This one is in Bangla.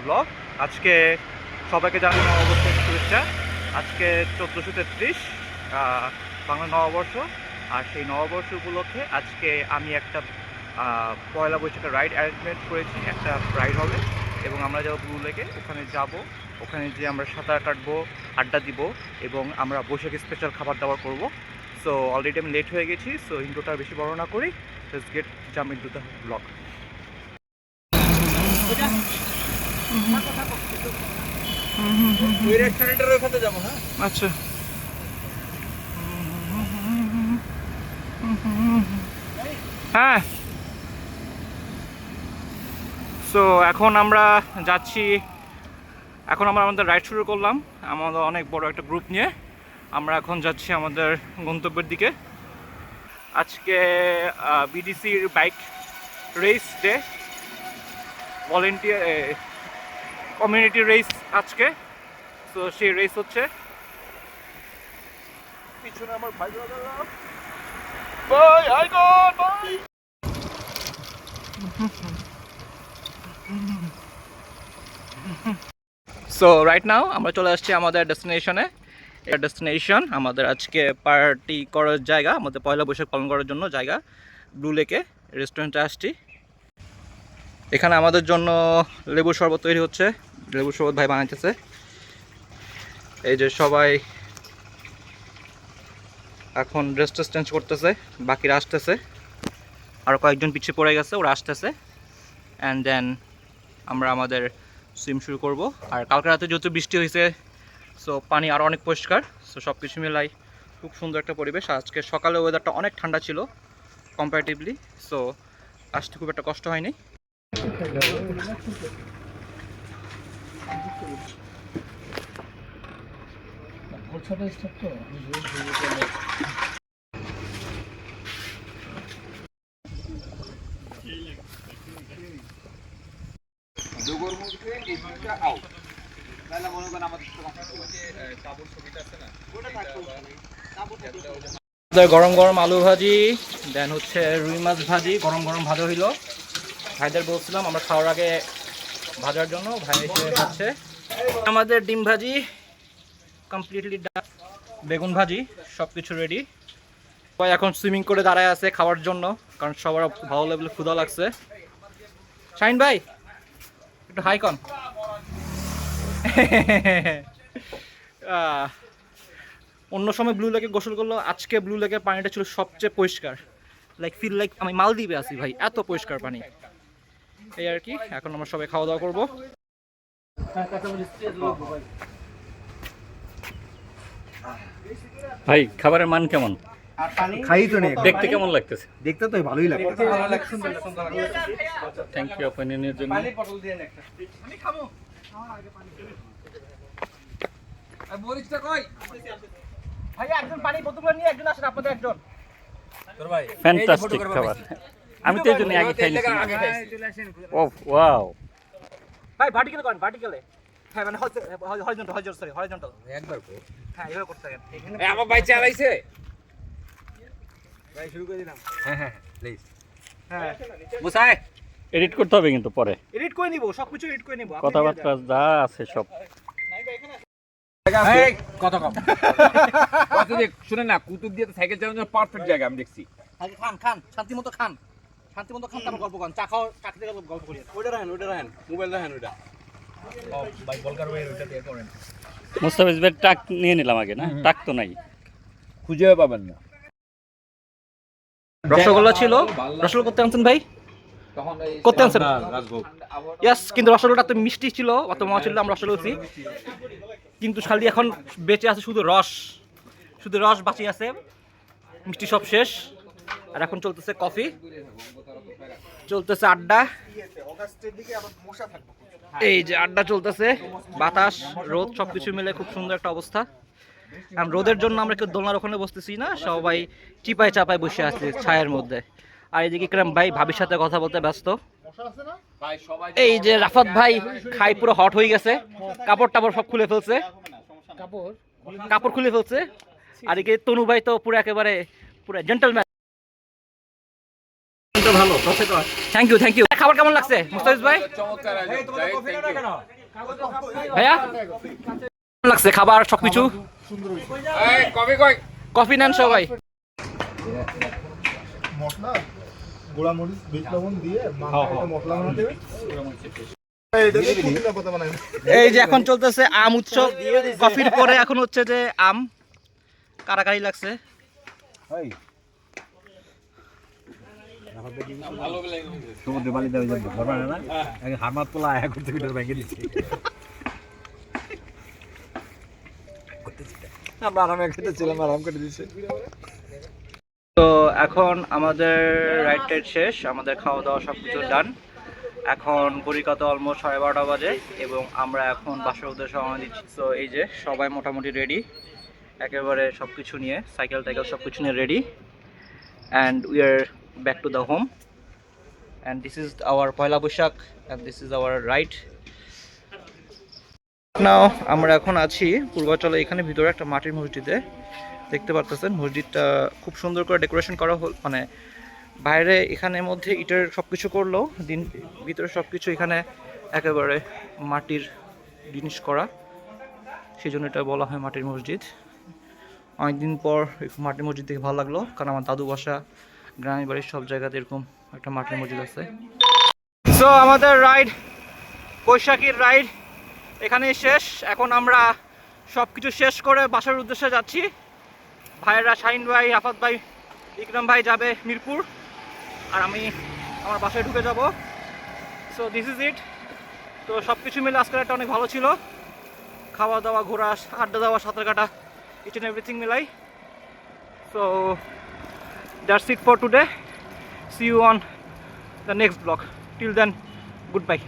ব্লগ আজকে সবাইকে জানাই নববর্ষের শুভেচ্ছা। আজকে 1433 বাংলা নববর্ষ। আর সেই নববর্ষ উপলক্ষে আজকে আমি একটা পয়লা বৈশাখের রাইড অ্যারেঞ্জমেন্ট করেছি, একটা রাইড হবে এবং আমরা যাবো ব্লু লেকে। ওখানে যাব, ওখানে যে আমরা সাঁতার কাটবো, আড্ডা দিব এবং আমরা বৈশাখী স্পেশাল খাবার দাবার করব। সো অলরেডি আমি লেট হয়ে গেছি, সো ইন্ট্রোটা বেশি বড় না করি, let's get jump into the blog. ওই রেস্টুরেন্টের ওখানে যাবো। হ্যাঁ আচ্ছা, হ্যাঁ। সো এখন আমরা যাচ্ছি, এখন আমরা আমাদের রাইড শুরু করলাম আমাদের অনেক বড় একটা গ্রুপ নিয়ে। আমরা এখন যাচ্ছি আমাদের গন্তব্যের দিকে। আজকে বিডিসির bike race day, volunteer community race আজকে। তো সেই রেস হচ্ছে, পিছনে আমার ভাই ব্রাদাররা। ভাই হাই গড ভাই। সো রাইট নাও আমরা চলে আসছি আমাদের ডেস্টিনেশনে। এটা ডেস্টিনেশন আমাদের আজকে পার্টি করার জায়গা, আমাদের পয়লা বৈশাখ পালন করার জন্য জায়গা ব্লু লেকে রেস্টুরেন্টে আসছি। এখানে আমাদের জন্য লেবুর শরবত তৈরি হচ্ছে, লেবুর শরবত ভাই বানাইতেছে। এই যে সবাই এখন ড্রেস ট্রেস চেঞ্জ করতেছে, বাকিরা আসতেছে, আরও কয়েকজন পিছিয়ে পড়ে গেছে, ওরা আসতেছে। অ্যান্ড দেন আমরা আমাদের সুইম শুরু করব। আর কালকে রাতে যেহেতু বৃষ্টি হয়েছে, সো পানি আরও অনেক পরিষ্কার। সো সব কিছু মিলাই খুব সুন্দর একটা পরিবেশ। আজকে সকালে ওয়েদারটা অনেক ঠান্ডা ছিল কম্পারেটিভলি, সো আসতে খুব একটা কষ্ট হয়নি। গরম গরম আলু ভাজি, দেন হচ্ছে রুই মাছ ভাজি, গরম গরম ভাজা হইল। ভাইদের বলছিলাম আমরা খাওয়ার আগে ভাজার জন্য, ভাই এসে খাচ্ছে। আমাদের ডিম ভাজি কমপ্লিটলি ডান, বেগুন ভাজি, সব কিছু রেডি। সবাই এখন সুইমিং করে দাঁড়ায় আছে খাওয়ার জন্য, কারণ সবার ভালো লেভেলে ক্ষুধা লাগছে। শাহিন ভাই একটু হাই কন। অন্য সময় ব্লু লেকে গোসল করলো, আজকে ব্লু লেকের পানিটা ছিল সবচেয়ে পরিষ্কার। ফিল লাইক আমি মালদ্বীপে আছি ভাই, এত পরিষ্কার পানি। এই আর কি, এখন আমরা সবাই খাওয়া দাওয়া করবো। ভাই খাবারের মান কেমন? খাই তো নেই, দেখতে কেমন লাগতেছে? দেখতে তো ভালোই লাগছে। থ্যাংক ইউ অপিনিয়নের জন্য। ফ্যান্টাস্টিক খাবার, আমি তো এই জন্য আগে খাই নিছি। ও ওয়াও ভাই ভার্টিক্যাল করেন, ভার্টিক্যালে। হ্যাঁ মানে হরিজন্টাল, সরি হরিজন্টাল একবার। হ্যাঁ এভাবে করতে থাকেন। এই আমার ভাই চালাইছে ভাই, শুরু করে দিলাম। হ্যাঁ হ্যাঁ প্লিজ। হ্যাঁ মুসাই এডিট করতে হবে কিন্তু পরে, এডিট করে নিব, সবকিছু এডিট করে নিব। কথাবার্তা যা আছে সব। এই কত কম কত দেখ শুনেন না, কুতুব দিয়ে তো সাইকেল চালানোর পারফেক্ট জায়গা আমি দেখছি। আগে খান খান, শান্তিমতো খান, শান্তিমতো খান, তারপর গল্প করেন। চা খাও, চা খেতে গল্প করি। ওইটা রাখেন, মোবাইল রাখেন ওইটা। ও ভাই বলকার ভাই ওইটা দিয়ে করেন। মুস্তাফিজ ভাই টাক নিয়ে নিলাম আগে, না টাক তো নাই, খুঁজে পাবেন না। রসগোল্লা ছিল, রসগোল্লা করতে আনছেন ভাই? করতে আনছেন? ইয়াস, কিন্তু রসগোল্লাটা তো মিষ্টি ছিল, অত মজা ছিল। আমরা রসগোল্লা খেয়েছি, কিন্তু খালি এখন বেঁচে আছে শুধু রস, শুধু রস বাঁচি আছে, মিষ্টি সব শেষ। আর এখন চলতেছে কফি, চলতেছে আড্ডা। এই যে আড্ডা চলতেছে, বাতাস রোদ সবকিছু মিলে খুব সুন্দর একটা অবস্থা। রোদের জন্য আমরা কেউ দোলনার ওখানে বসতেছি না, সবাই চিপায় চাপায় বসে আছে ছায়ের মধ্যে। আর এইদিকে ইকরাম ভাই ভাবির সাথে কথা বলতে ব্যস্ত। এই যে রাফাত ভাই খাই পুরো হট হয়ে গেছে, কাপড় টাপড় সব খুলে ফেলছে, কাপড় খুলে ফেলছে। আর এদিকে তনু ভাই তো পুরো একেবারে পুরো জেন্টলম্যান। ভালো কথা কর। Thank you thank you. খাবার কেমন লাগছে মুস্তাফিজ ভাই? চমৎকার আয়োজন। Zahid, thank you। ভাইয়া কেমন লাগছে খাবার সবকিছু? এই, কফি কই? কফি নেন সবাই। মশলা গোড়া মরিচ বিট লবণ দিয়ে মশলা বানাতে হবে। এই যে এখন চলতেছে আম উৎসব। কফির পরে এখন হচ্ছে যে আম কারাকারি লাগছে। সমুদ্রে বালি দেওয়া যাবে ঘর বানায় না আগে হারমাত পোলা আয়া করতে ভিতরে ভেঙে দিচ্ছে আমরা আরামে খেতেছিলাম আরাম করে দিচ্ছে। তো এখন আমাদের রাইড টাইড শেষ, আমাদের খাওয়া দাওয়া সব কিছু ডান। এখন ঘড়িকাতে অলমোস্ট 12:30 বাজে এবং আমরা এখন বাসার উদ্দেশ্যে রওনা দিচ্ছি। তো এই যে সবাই মোটামুটি রেডি, একেবারে সব কিছু নিয়ে সাইকেল টাইকেল সব কিছু নিয়ে ready, and we are back to the home. And this is our Poila Boishakh and this is our ride now. আমরা এখন আছি পূর্বাচলে, এখানে ভিতরে একটা মাটির মসজিদে। দেখতে পারতেছেন মসজিদটা খুব সুন্দর করে ডেকোরেশন করা হল, মানে বাইরে এখানের মধ্যে ইটের সব কিছু করলেও দিন ভিতরে সব কিছু এখানে একেবারে মাটির জিনিস করা, সেই জন্য এটা বলা হয় মাটির মসজিদ। অনেকদিন পর মাটির মসজিদ দেখে ভালো লাগলো, কারণ আমার দাদু বাসা গ্রামের বাড়ির সব জায়গাতে এরকম একটা মাটির মসজিদ আছে। সো আমাদের রাইড, বৈশাখীর রাইড এখানেই শেষ। এখন আমরা সব কিছু শেষ করে বাসার উদ্দেশ্যে যাচ্ছি। ভাইয়েরা শাহিন ভাই, আফাত ভাই, ইকরাম ভাই যাবে মিরপুর, আর আমি আমার বাসায় ঢুকে যাব। So this is it. তো সব কিছু মিলে আজকের একটা অনেক ভালো ছিল, খাওয়া দাওয়া, ঘোরা, আড্ডা দেওয়া, সাঁতার কাটা, ইচ অ্যান্ড এভরিথিং মিলাই। So that's it for today. See you on the next blog. Till then, good bye.